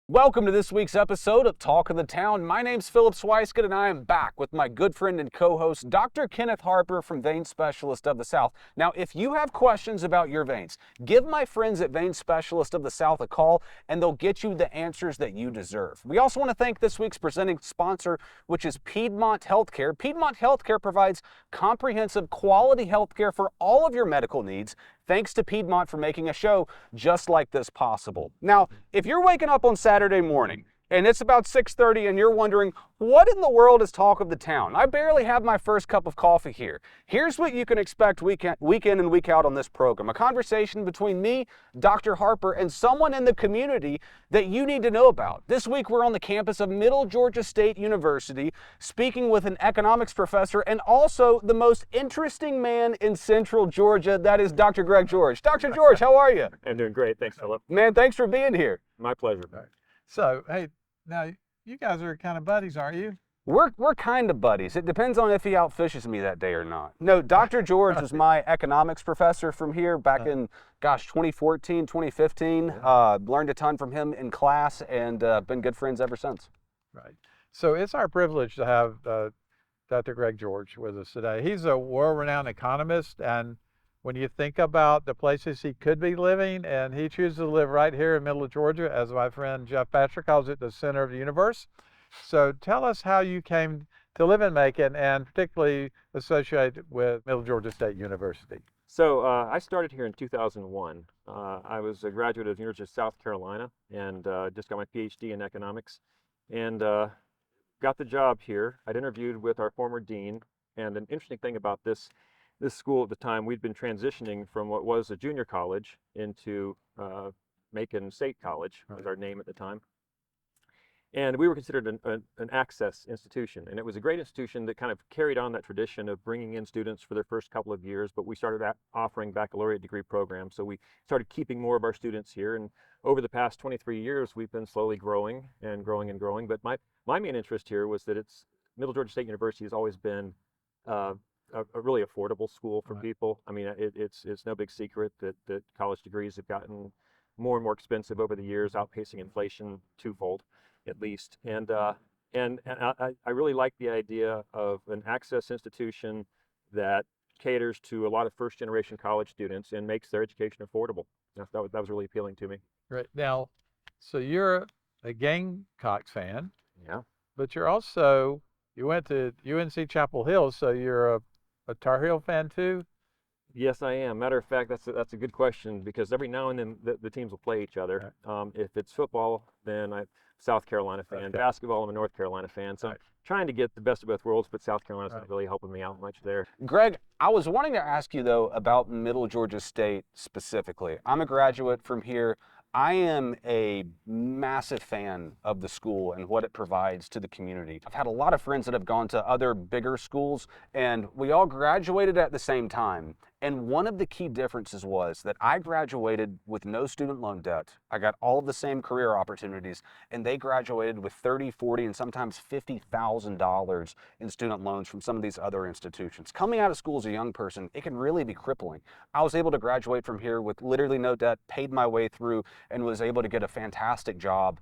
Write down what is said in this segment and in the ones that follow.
Welcome to this week's episode of Talk of the Town. My name's Philip Swicegood, and I am back with my good friend and co-host, Dr. Kenneth Harper from Vein Specialist of the South. Now, if you have questions about your veins, give my friends at Vein Specialist of the South a call, and they'll get you the answers that you deserve. We also want to thank this week's presenting sponsor, which is Piedmont Healthcare. Piedmont Healthcare provides comprehensive, quality healthcare for all of your medical needs. Thanks to Piedmont for making a show just like this possible. Now, if you're waking up on Saturday morning and it's about 6:30 and you're wondering, what in the world is Talk of the Town? I barely have my first cup of coffee here. Here's what you can expect week in and week out on this program. A conversation between me, Dr. Harper, and someone in the community that you need to know about. This week we're on the campus of Middle Georgia State University, speaking with an economics professor and also the most interesting man in Central Georgia. That is Dr. Greg George. Dr. George, how are you? I'm doing great. Thanks, Philip. Man, thanks for being here. My pleasure. Right. So, hey, now you guys are kind of buddies, aren't you? We're kind of buddies. It depends on if he outfishes me that day or not. No, Dr. George was my economics professor from here back in, 2014, 2015. Learned a ton from him in class and been good friends ever since. Right. So it's our privilege to have Dr. Greg George with us today. He's a world-renowned economist, and when you think about the places he could be living, and he chooses to live right here in the middle of Georgia, as my friend Jeff Patrick calls it, the center of the universe. So tell us how you came to live in Macon and particularly associated with Middle Georgia State University. So I started here in 2001. I was a graduate of the University of South Carolina and just got my PhD in economics and got the job here. I'd interviewed with our former dean, and an interesting thing about this school at the time, we'd been transitioning from what was a junior college into Macon State College, was our name at the time. And we were considered an access institution, and it was a great institution that kind of carried on that tradition of bringing in students for their first couple of years, but we started offering baccalaureate degree programs. So we started keeping more of our students here, and over the past 23 years, we've been slowly growing and growing and growing. But my main interest here was that Middle Georgia State University has always been a really affordable school for people. I mean, it's no big secret that college degrees have gotten more and more expensive over the years, outpacing inflation twofold at least. And I really like the idea of an access institution that caters to a lot of first generation college students and makes their education affordable. That was really appealing to me. Right. Now, so you're a Gamecocks fan. Yeah. But you went to UNC Chapel Hill, so you're a Tar Heel fan too? Yes, I am. Matter of fact, that's a good question, because every now and then the teams will play each other. Right. If it's football, then I'm South Carolina fan. Okay. Basketball, I'm a North Carolina fan. So Right. I'm trying to get the best of both worlds, but South Carolina's not really helping me out much there. Greg, I was wanting to ask you, though, about Middle Georgia State specifically. I'm a graduate from here. I am a massive fan of the school and what it provides to the community. I've had a lot of friends that have gone to other bigger schools, and we all graduated at the same time. And one of the key differences was that I graduated with no student loan debt. I got all of the same career opportunities, and they graduated with $30,000, $40,000, and sometimes $50,000 in student loans from some of these other institutions. Coming out of school as a young person, it can really be crippling. I was able to graduate from here with literally no debt, paid my way through, and was able to get a fantastic job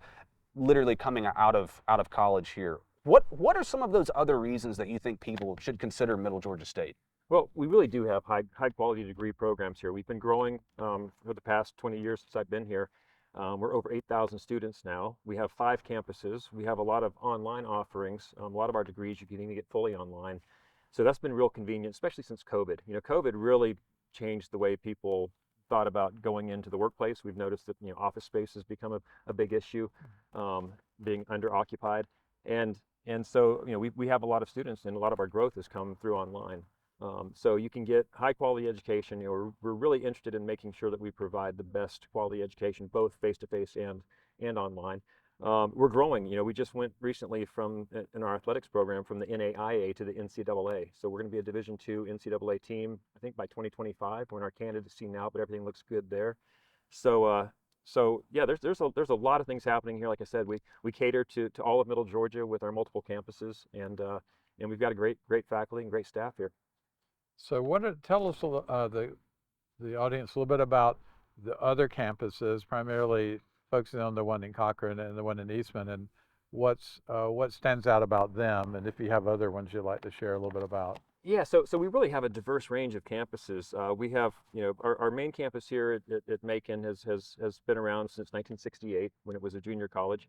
literally coming out of college here. What are some of those other reasons that you think people should consider Middle Georgia State? Well, we really do have high quality degree programs here. We've been growing for the past 20 years since I've been here. We're over 8,000 students now. We have 5 campuses. We have a lot of online offerings. A lot of our degrees you can even get fully online. So that's been real convenient, especially since COVID. You know, COVID really changed the way people thought about going into the workplace. We've noticed that office space has become a big issue, being underoccupied, and so we have a lot of students, and a lot of our growth has come through online. So you can get high quality education. We're really interested in making sure that we provide the best quality education, both face-to-face and online. We're growing. We just went recently in our athletics program from the NAIA to the NCAA. So we're going to be a Division II NCAA team, I think by 2025. We're in our candidacy now, but everything looks good there. So yeah, there's a lot of things happening here. Like I said, we cater to all of Middle Georgia with our multiple campuses, and we've got a great faculty and great staff here. So tell us the audience a little bit about the other campuses, primarily focusing on the one in Cochrane and the one in Eastman, and what stands out about them, and if you have other ones you'd like to share a little bit about. Yeah, so we really have a diverse range of campuses. We have, our main campus here at Macon has been around since 1968 when it was a junior college.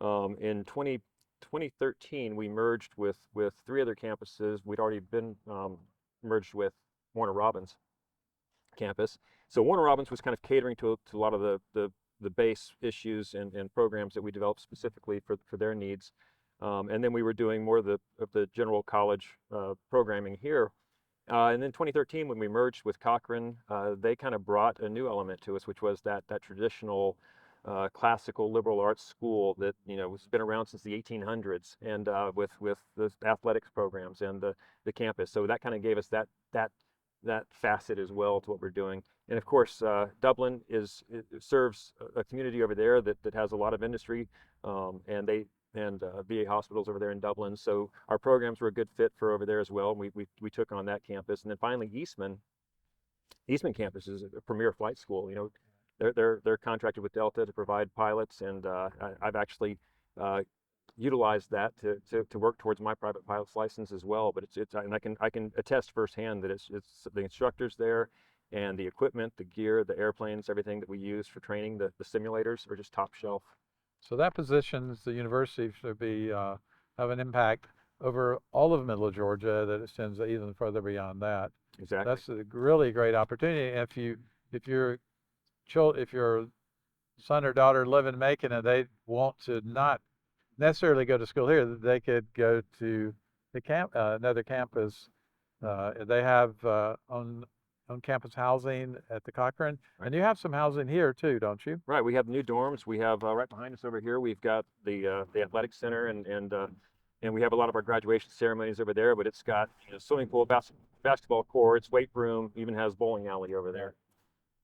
In 2013, we merged with three other campuses. We'd already been merged with Warner Robins campus. So Warner Robins was kind of catering to a lot of the base issues and programs that we developed specifically for their needs. And then we were doing more of the general college programming here. And then 2013, when we merged with Cochrane, they kind of brought a new element to us, which was that traditional classical liberal arts school that has been around since the 1800s, and with the athletics programs and the campus. So that kind of gave us that facet as well to what we're doing. And of course, Dublin it serves a community over there that has a lot of industry, and VA hospitals over there in Dublin. So our programs were a good fit for over there as well. We took on that campus, and then finally Eastman campus is a premier flight school. They're contracted with Delta to provide pilots, and I've actually utilized that to work towards my private pilot's license as well. But and I can attest firsthand that it's the instructors there, and the equipment, the gear, the airplanes, everything that we use for training, the simulators are just top shelf. So that positions the university to be have an impact over all of Middle Georgia that extends even further beyond that. Exactly. That's a really great opportunity. If your son or daughter live in Macon and they want to not necessarily go to school here, they could go to the another campus. They have on campus housing at the Cochrane, Right. and you have some housing here too, don't you? Right, we have new dorms. We have right behind us over here. We've got the athletic center, and we have a lot of our graduation ceremonies over there. But it's got swimming pool, basketball courts, weight room, even has bowling alley over there.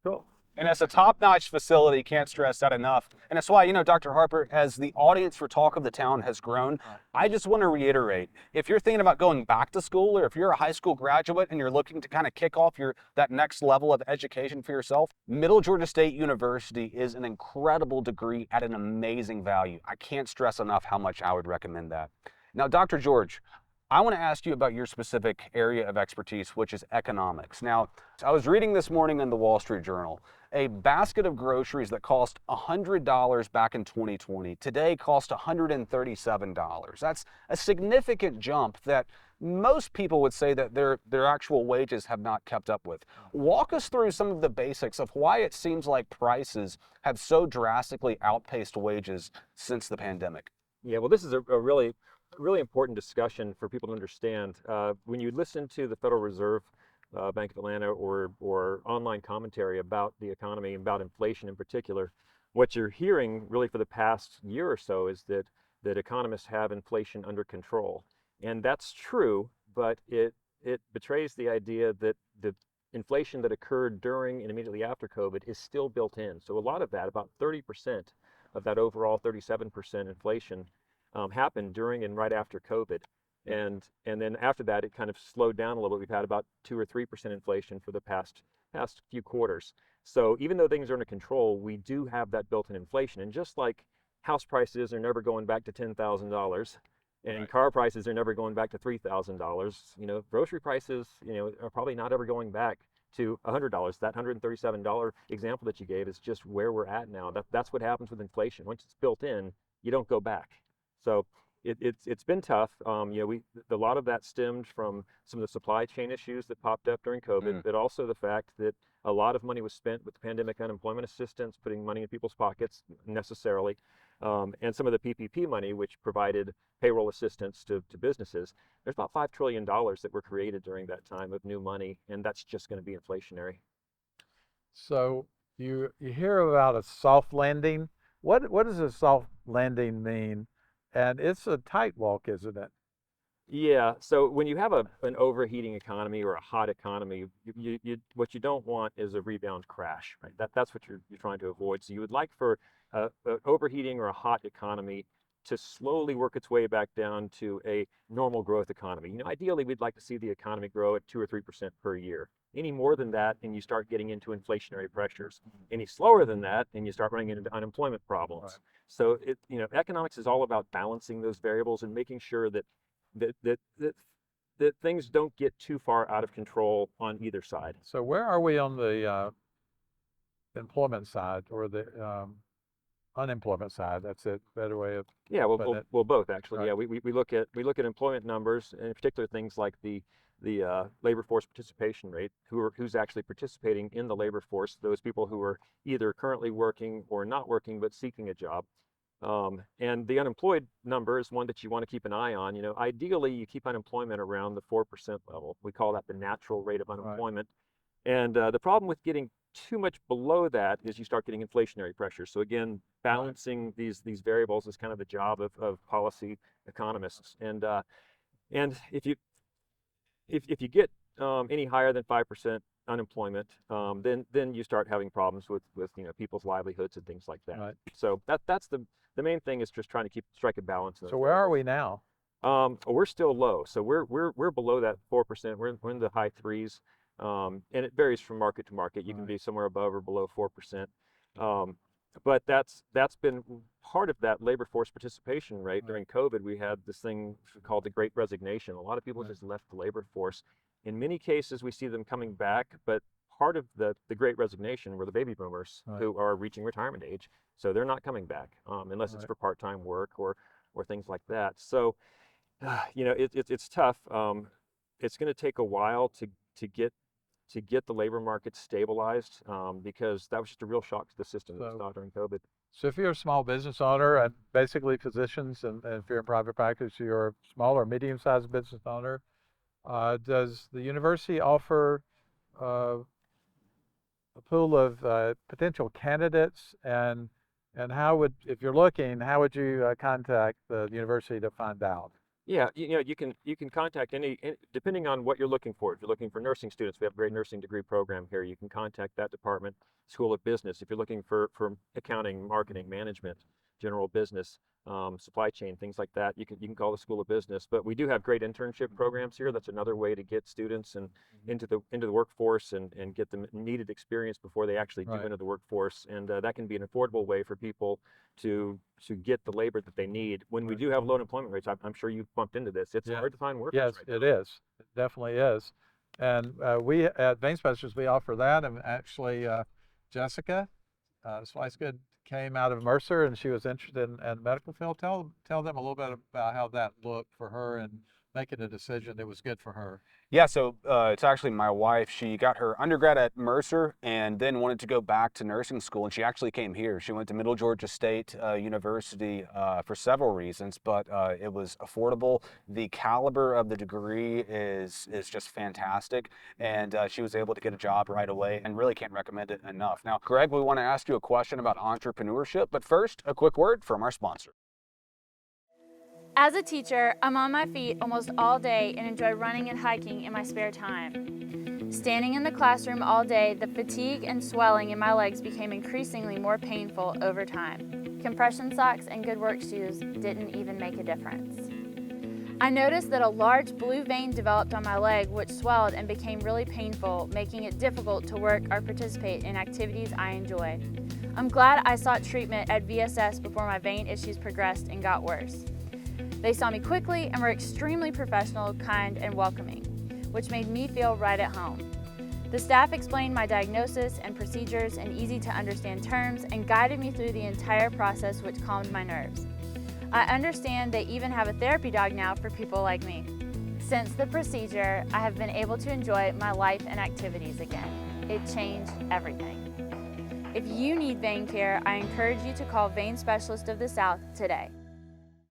Cool. And it's a top-notch facility, can't stress that enough. And that's why, Dr. Harper, as the audience for Talk of the Town has grown, I just want to reiterate, if you're thinking about going back to school, or if you're a high school graduate and you're looking to kind of kick off that next level of education for yourself, Middle Georgia State University is an incredible degree at an amazing value. I can't stress enough how much I would recommend that. Now, Dr. George, I want to ask you about your specific area of expertise, which is economics. Now, I was reading this morning in the Wall Street Journal, a basket of groceries that cost $100 back in 2020 today cost $137. That's a significant jump that most people would say that their actual wages have not kept up with. Walk us through some of the basics of why it seems like prices have so drastically outpaced wages since the pandemic. Yeah, well, this is a really important discussion for people to understand. When you listen to the Federal Reserve Bank of Atlanta or online commentary about the economy and about inflation in particular, what you're hearing really for the past year or so is that economists have inflation under control. And that's true, but it betrays the idea that the inflation that occurred during and immediately after COVID is still built in. So a lot of that, about 30% of that overall 37% inflation happened during and right after COVID. And then after that, it kind of slowed down a little bit. We've had about 2 or 3% inflation for the past few quarters. So even though things are under control, we do have that built-in inflation. And just like house prices are never going back to $10,000, and Right. car prices are never going back to $3,000, grocery prices, are probably not ever going back to $100. That $137 example that you gave is just where we're at now. That's what happens with inflation. Once it's built in, you don't go back. So it's been tough. A lot of that stemmed from some of the supply chain issues that popped up during COVID, but also the fact that a lot of money was spent with the pandemic unemployment assistance, putting money in people's pockets necessarily, and some of the PPP money, which provided payroll assistance to businesses. There's about $5 trillion that were created during that time of new money, and that's just going to be inflationary. So you hear about a soft landing. What does a soft landing mean? And it's a tight walk, isn't it? Yeah, so when you have an overheating economy or a hot economy, what you don't want is a rebound crash, right? That's what you're trying to avoid. So you would like for an overheating or a hot economy to slowly work its way back down to a normal growth economy. Ideally, we'd like to see the economy grow at 2 or 3% per year. Any more than that, and you start getting into inflationary pressures. Any slower than that, and you start running into unemployment problems. Right. So economics is all about balancing those variables and making sure that that things don't get too far out of control on either side. So where are we on the employment side or the unemployment side? That's a better way of Yeah, putting it. well, both actually. Right. Yeah, we look at employment numbers, and in particular things like the labor force participation rate, who's actually participating in the labor force, those people who are either currently working or not working but seeking a job. And the unemployed number is one that you want to keep an eye on. Ideally, you keep unemployment around the 4% level. We call that the natural rate of unemployment. Right. And the problem with getting too much below that is you start getting inflationary pressure. So again, balancing these variables is kind of the job of policy economists. And if you get any higher than 5% unemployment, then you start having problems with people's livelihoods and things like that. Right. So that's the main thing, is just trying to strike a balance. So where are we now? We're still low. So we're below that 4%. We're in the high threes, and it varies from market to market. You can be somewhere above or below 4%. But that's been part of that labor force participation rate. During COVID, we had this thing called the Great Resignation. A lot of people just left the labor force. In many cases, we see them coming back, but part of the Great Resignation were the baby boomers who are reaching retirement age. So they're not coming back unless it's for part-time work or things like that. So, it's tough. It's going to take a while to get the labor market stabilized, because that was just a real shock to the system that was during COVID. So if you're a small business owner, and basically physicians, and if you're in private practice, you're a small or medium-sized business owner, does the university offer a pool of potential candidates, and how would, if you're looking, how would you contact the university to find out? Yeah, you can contact any, depending on what you're looking for. If you're looking for nursing students, we have a great nursing degree program here. You can contact that department. School of Business. If you're looking for accounting, marketing, management, general business, supply chain, things like that, you can call the School of Business. But we do have great internship programs here. That's another way to get students into the workforce and get them needed experience before they actually do enter the workforce. And that can be an affordable way for people to get the labor that they need. When we do have low unemployment rates, I'm sure you've bumped into this. It's hard to find workers. Yes, right it is. It definitely is. And we at Vein Specialists, we offer that. And actually, Jessica Swicegood came out of Mercer, and she was interested in the medical field. Tell them a little bit about how that looked for her and making a decision that was good for her. Yeah, so it's actually my wife. She got her undergrad at Mercer and then wanted to go back to nursing school, and she actually came here. She went to Middle Georgia State University for several reasons, but it was affordable. The caliber of the degree is just fantastic, and she was able to get a job right away, and really can't recommend it enough. Now, Greg, we want to ask you a question about entrepreneurship, but first, a quick word from our sponsor. As a teacher, I'm on my feet almost all day and enjoy running and hiking in my spare time. Standing in the classroom all day, the fatigue and swelling in my legs became increasingly more painful over time. Compression socks and good work shoes didn't even make a difference. I noticed that a large blue vein developed on my leg, which swelled and became really painful, making it difficult to work or participate in activities I enjoy. I'm glad I sought treatment at VSS before my vein issues progressed and got worse. They saw me quickly and were extremely professional, kind, and welcoming, which made me feel right at home. The staff explained my diagnosis and procedures in easy-to-understand terms and guided me through the entire process, which calmed my nerves. I understand they even have a therapy dog now for people like me. Since the procedure, I have been able to enjoy my life and activities again. It changed everything. If you need vein care, I encourage you to call Vein Specialist of the South today.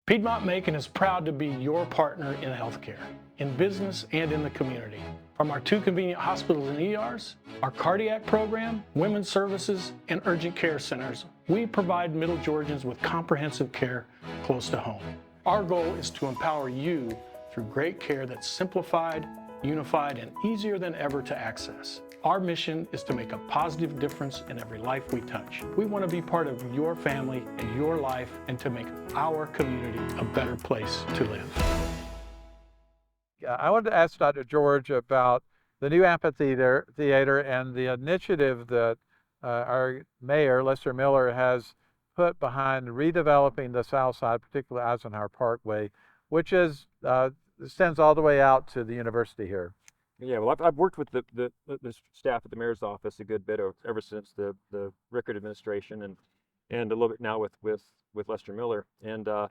Piedmont Macon is proud to be your partner in healthcare, in business and in the community. From our 2 convenient hospitals and ERs, our cardiac program, women's services, and urgent care centers, we provide Middle Georgians with comprehensive care close to home. Our goal is to empower you through great care that's simplified, unified, and easier than ever to access. Our mission is to make a positive difference in every life we touch. We want to be part of your family and your life and to make our community a better place to live. I wanted to ask Dr. George about the new amphitheater and the initiative that our mayor, Lester Miller, has put behind redeveloping the south side, particularly Eisenhower Parkway, which extends all the way out to the university here. Yeah, well, I've worked with the staff at the mayor's office a good bit ever since the Rickard administration, and a little bit now with Lester Miller, and I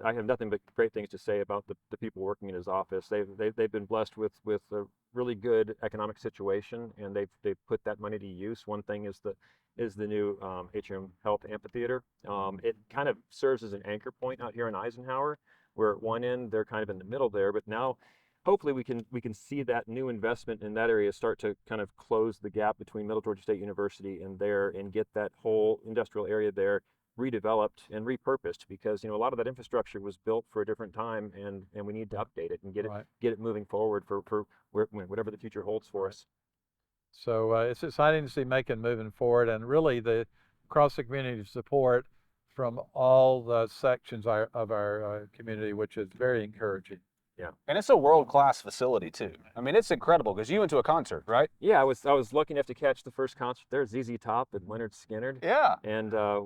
have nothing but great things to say about the people working in his office. They've been blessed with a really good economic situation, and they've put that money to use. One thing is the new Atrium Health Amphitheater. It kind of serves as an anchor point out here in Eisenhower, where at one end they're kind of in the middle there, but now hopefully we can see that new investment in that area start to kind of close the gap between Middle Georgia State University and there, and get that whole industrial area there redeveloped and repurposed, because a lot of that infrastructure was built for a different time, and we need to update it and get it moving forward for whatever the future holds for us. So it's exciting to see Macon moving forward, and really the across the community support from all the sections of our community, which is very encouraging. Yeah, and it's a world-class facility too. I mean, it's incredible because you went to a concert, right? Yeah, I was lucky enough to catch the first concert there, ZZ Top and Leonard Skinner. Yeah. And I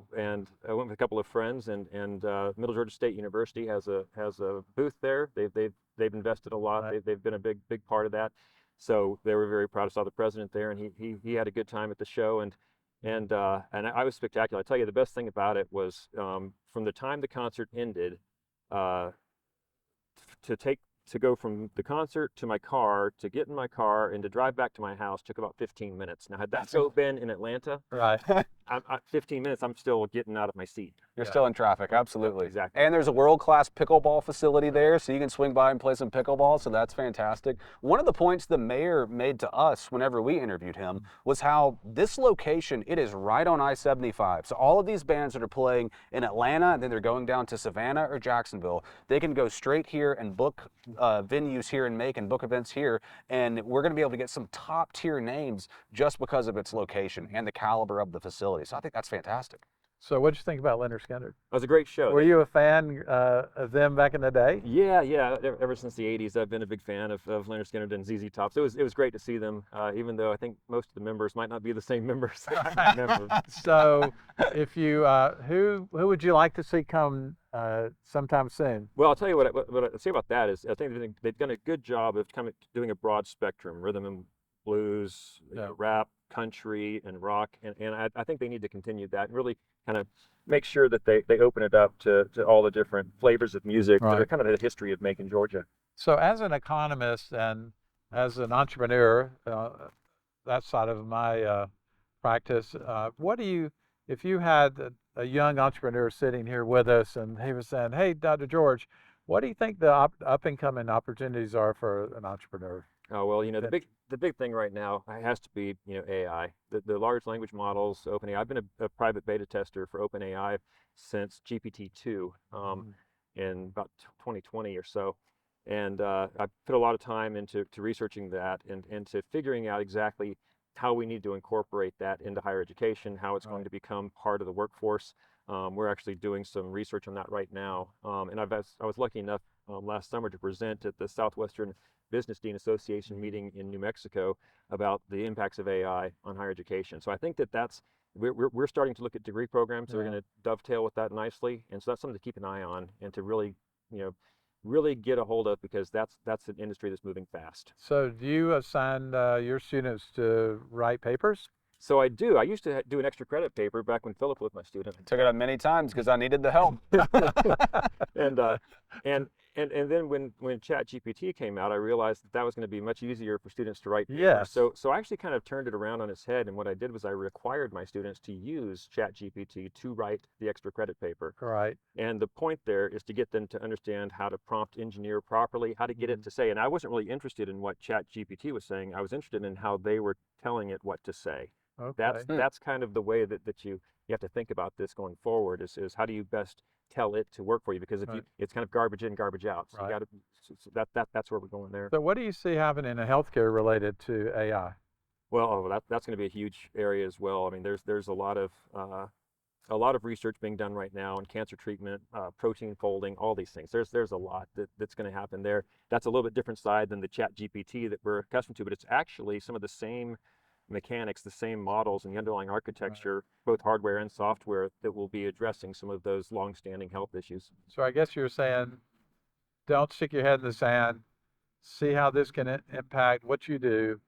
went with a couple of friends, and Middle Georgia State University has a booth there. They've invested a lot. Right. They've been a big part of that. So they were very proud. I saw the president there, and he had a good time at the show, and I was spectacular. I tell you, the best thing about it was from the time the concert ended. To go from the concert to my car, to get in my car and to drive back to my house took about 15 minutes. Now, had that show been in Atlanta, Right. 15 minutes, I'm still getting out of my seat. You're still in traffic, absolutely. Exactly. And there's a world-class pickleball facility there, so you can swing by and play some pickleball, so that's fantastic. One of the points the mayor made to us whenever we interviewed him was how this location, it is right on I-75. So all of these bands that are playing in Atlanta, and then they're going down to Savannah or Jacksonville, they can go straight here and book venues here in Macon, book events here, and we're going to be able to get some top-tier names just because of its location and the caliber of the facility. So I think that's fantastic. So what did you think about Leonard Skinner? It was a great show. Were you a fan of them back in the day? Yeah. Ever since the '80s, I've been a big fan of Leonard Skinner and ZZ Top. So it was great to see them, even though I think most of the members might not be the same members I remember. So, if you who would you like to see come sometime soon? Well, I'll tell you what I say about that is I think they've done a good job of kind of doing a broad spectrum, rhythm and blues, rap, country, and rock, and I think they need to continue that and really kind of make sure that they open it up to all the different flavors of music that are kind of the history of Macon, Georgia. So as an economist and as an entrepreneur, that side of my practice, what do you, if you had a young entrepreneur sitting here with us and he was saying, hey, Dr. George, what do you think the up-and-coming opportunities are for an entrepreneur? Oh, well, the big thing right now has to be, AI. The large language models, OpenAI. I've been a private beta tester for OpenAI since GPT-2 in about 2020 or so. And I've put a lot of time into researching that and to figuring out exactly how we need to incorporate that into higher education, how it's going to become part of the workforce. We're actually doing some research on that right now. And I was lucky enough last summer to present at the Southwestern Business Dean Association meeting in New Mexico about the impacts of AI on higher education. So I think we're starting to look at degree programs that are going to dovetail with that nicely, and so that's something to keep an eye on and to really get a hold of, because that's an industry that's moving fast. So do you assign your students to write papers? So I do. I used to do an extra credit paper back when Philip was my student. Took it up many times because I needed the help. And then when ChatGPT came out, I realized that was going to be much easier for students to write papers. Yes. So I actually kind of turned it around on its head, and what I did was I required my students to use ChatGPT to write the extra credit paper. Right. And the point there is to get them to understand how to prompt engineer properly, how to get it to say. And I wasn't really interested in what ChatGPT was saying. I was interested in how they were telling it what to say. Okay. That's kind of the way that you have to think about this going forward is how do you best tell it to work for you, because if Right. it's kind of garbage in, garbage out. So Right. you got to that's where we're going there. So what do you see happening in healthcare related to AI? Well, that's going to be a huge area as well. I mean, there's a lot of research being done right now in cancer treatment, protein folding, all these things. There's a lot that's going to happen there. That's a little bit different side than the Chat GPT that we're accustomed to, but it's actually some of the same mechanics, the same models and the underlying architecture, both hardware and software, that will be addressing some of those long-standing health issues. So I guess you're saying, don't stick your head in the sand. See how this can impact what you do.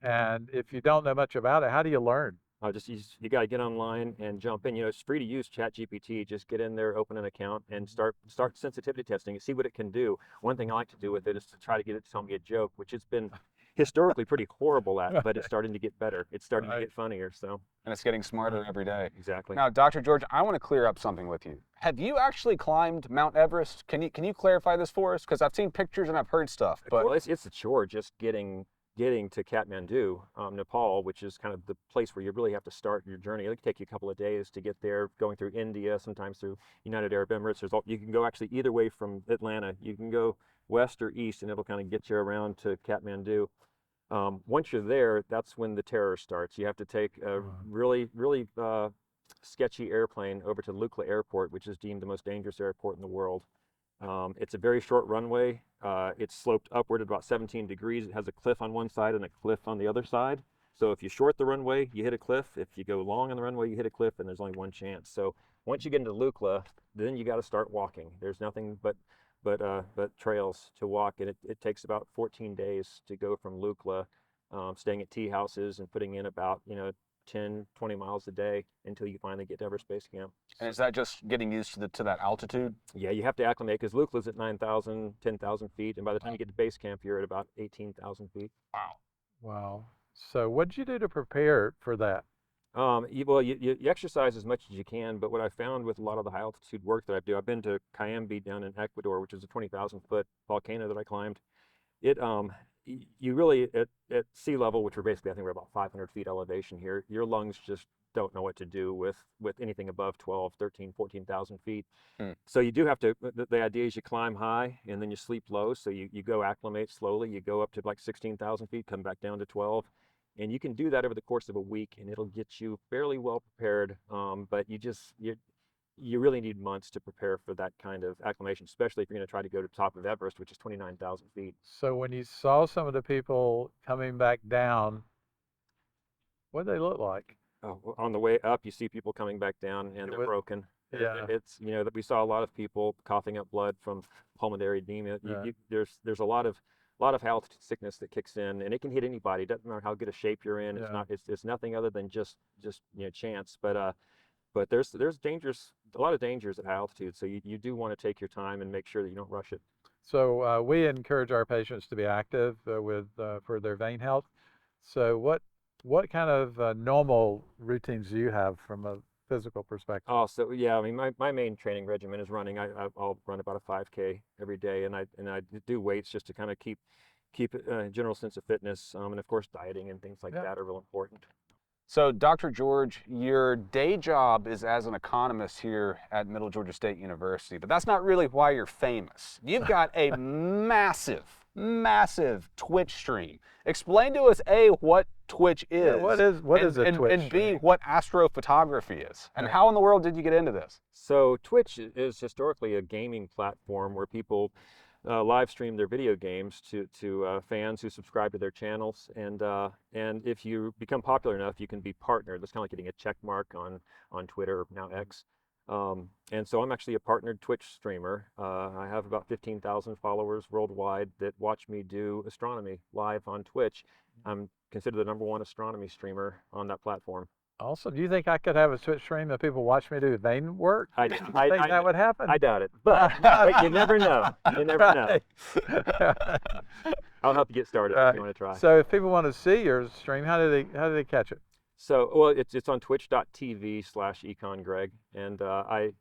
And if you don't know much about it, how do you learn? You got to get online and jump in. You know, it's free to use ChatGPT. Just get in there, open an account, and start sensitivity testing and see what it can do. One thing I like to do with it is to try to get it to tell me a joke, which it's been historically pretty horrible at, but it's starting to get better. It's starting to get funnier. So, And it's getting smarter every day. exactly. Now, Dr. George, I want to clear up something with you. Have you actually climbed Mount Everest? Can you clarify this for us? Because I've seen pictures and I've heard stuff, but Well, it's a chore just getting to Kathmandu, Nepal, which is kind of the place where you really have to start your journey. It'll take you a couple of days to get there, going through India, sometimes through United Arab Emirates. You can go actually either way from Atlanta. You can go west or east, and it'll kind of get you around to Kathmandu. Once you're there, that's when the terror starts. You have to take a really sketchy airplane over to Lukla Airport, which is deemed the most dangerous airport in the world. It's a very short runway. It's sloped upward at about 17 degrees. It has a cliff on one side and a cliff on the other side. So if you short the runway, you hit a cliff. If you go long on the runway, you hit a cliff, and there's only one chance. So once you get into Lukla, then you got to start walking. There's nothing but trails to walk, and it takes about 14 days to go from Lukla, staying at tea houses and putting in about 10, 20 miles a day until you finally get to Everest Base Camp. and is that just getting used to that altitude? Yeah, you have to acclimate because Lukla's at 9,000, 10,000 feet, and by the time you get to base camp, you're at about 18,000 feet. Wow. So what did you do to prepare for that? You exercise as much as you can, but what I found with a lot of the high altitude work that I do, I've been to Cayambe down in Ecuador, which is a 20,000 foot volcano that I climbed. You really, at sea level, which we're basically, I think we're about 500 feet elevation here, your lungs just don't know what to do with anything above 12, 13, 14,000 feet. So you do have to, the idea is you climb high and then you sleep low. So you go acclimate slowly, you go up to like 16,000 feet, come back down to 12. And you can do that over the course of a week, and it'll get you fairly well prepared. But you really need months to prepare for that kind of acclimation, especially if you're going to try to go to the top of Everest, which is 29,000 feet. So when you saw some of the people coming back down, what did they look like? On the way up, you see people coming back down, and they're broken. Yeah. It's that we saw a lot of people coughing up blood from pulmonary edema. Yeah. There's a lot of altitude sickness that kicks in, and it can hit anybody. It doesn't matter how good a shape you're in. Yeah. It's nothing other than just chance. But there's a lot of dangers at high altitude. So you do want to take your time and make sure that you don't rush it. So we encourage our patients to be active for their vein health. So what kind of normal routines do you have from a physical perspective? Oh, so yeah, I mean, my main training regimen is running. I'll run about a 5K every day, and I do weights just to kind of keep a general sense of fitness, and of course dieting and things like that are real important. So, Dr. George, your day job is as an economist here at Middle Georgia State University, but that's not really why you're famous. You've got a massive Twitch stream. Explain to us, A, what Twitch is. Yeah, what is a Twitch and B, stream? what astrophotography is. And how in the world did you get into this? So Twitch is historically a gaming platform where people live stream their video games to fans who subscribe to their channels, and if you become popular enough, you can be partnered. That's kind of like getting a check mark on Twitter, now X. And so I'm actually a partnered Twitch streamer. I have about 15,000 followers worldwide that watch me do astronomy live on Twitch. I'm considered the #1 astronomy streamer on that platform. Also, do you think I could have a Twitch stream that people watch me do vein work? I think that would happen? I doubt it, but you never know. You never know. I'll help you get started if you want to try. So if people want to see your stream, how do they catch it? So, well, it's on twitch.tv/econgreg, and I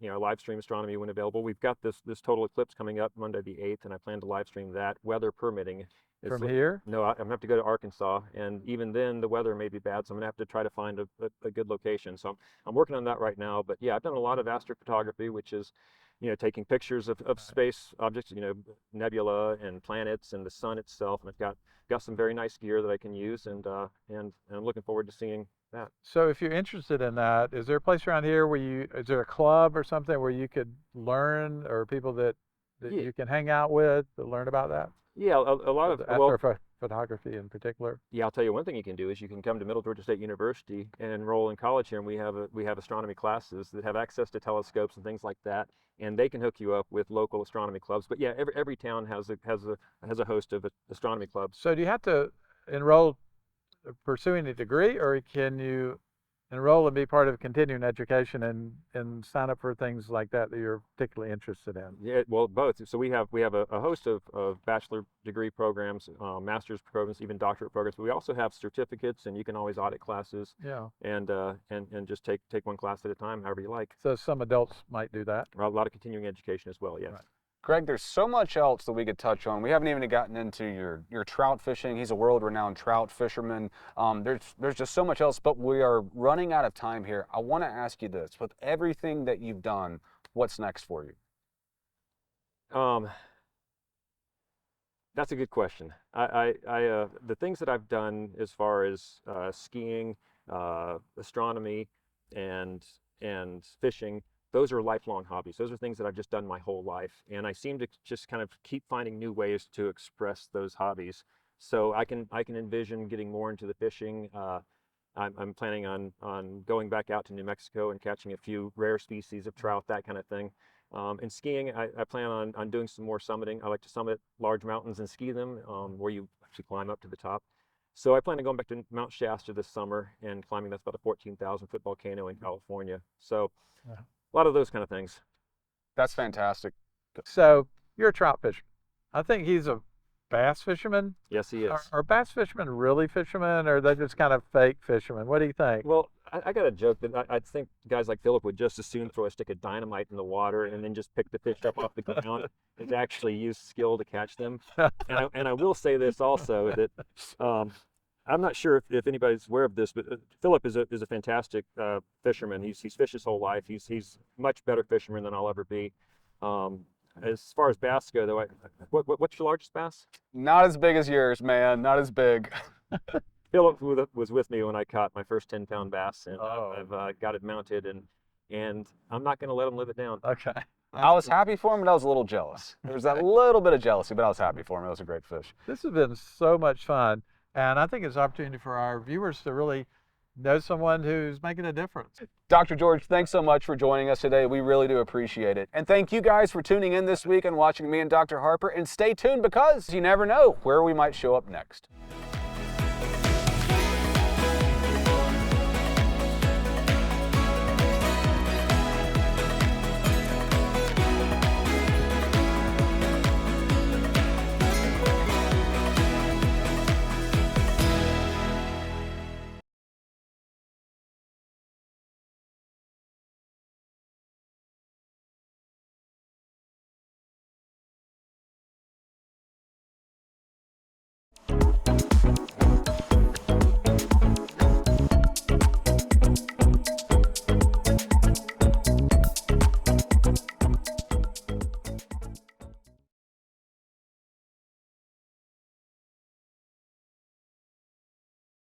live stream astronomy when available. We've got this total eclipse coming up Monday the 8th, and I plan to live stream that, weather permitting. From here? No, I'm gonna have to go to Arkansas, and even then the weather may be bad, so I'm gonna have to try to find a good location. So I'm working on that right now. But yeah, I've done a lot of astrophotography, which is, taking pictures of space objects, nebula and planets and the sun itself, and I've got some very nice gear that I can use, and I'm looking forward to seeing that. So if you're interested in that, is there a place around here where is there a club or something where you could learn, or people that Yeah. you can hang out with to learn about that? Yeah, a lot of Photography in particular. Yeah, I'll tell you one thing you can do is you can come to Middle Georgia State University and enroll in college here, and we have astronomy classes that have access to telescopes and things like that, and they can hook you up with local astronomy clubs. But yeah, every town has a host of astronomy clubs. So do you have to enroll pursuing a degree, or can you enroll and be part of continuing education and sign up for things like that you're particularly interested in? Yeah, well, both. So we have a host of bachelor degree programs, master's programs, even doctorate programs. But we also have certificates, and you can always audit classes. Yeah. And just take one class at a time, however you like. So some adults might do that. A lot of continuing education as well. Yes. Right. Greg, there's so much else that we could touch on. We haven't even gotten into your trout fishing. He's a world-renowned trout fisherman. There's just so much else, but we are running out of time here. I want to ask you this: with everything that you've done, what's next for you? That's a good question. The things that I've done as far as skiing, astronomy, and fishing, those are lifelong hobbies. Those are things that I've just done my whole life, and I seem to just kind of keep finding new ways to express those hobbies. So I can envision getting more into the fishing. I'm planning on going back out to New Mexico and catching a few rare species of trout, that kind of thing. And skiing, I plan on doing some more summiting. I like to summit large mountains and ski them, where you actually climb up to the top. So I plan on going back to Mount Shasta this summer and climbing. That's about a 14,000-foot volcano in California. So a lot of those kind of things. That's fantastic. So you're a trout fisherman. I think he's a bass fisherman. Yes, he is. Are bass fishermen really fishermen, or are they just kind of fake fishermen? What do you think? Well, I got a joke that I think guys like Philip would just as soon throw a stick of dynamite in the water and then just pick the fish up off the ground and actually use skill to catch them. And I will say this also, that I'm not sure if anybody's aware of this, but Philip is a fantastic fisherman. He's fished his whole life. He's much better fisherman than I'll ever be. As far as bass go, though, what's your largest bass? Not as big as yours, man. Not as big. Philip was with me when I caught my first 10-pound bass, and Oh. I've got it mounted, and I'm not going to let him live it down. Okay. I was happy for him, but I was a little jealous. There was that little bit of jealousy, but I was happy for him. It was a great fish. This has been so much fun, and I think it's an opportunity for our viewers to really know someone who's making a difference. Dr. George, thanks so much for joining us today. We really do appreciate it. And thank you guys for tuning in this week and watching me and Dr. Harper. And stay tuned, because you never know where we might show up next.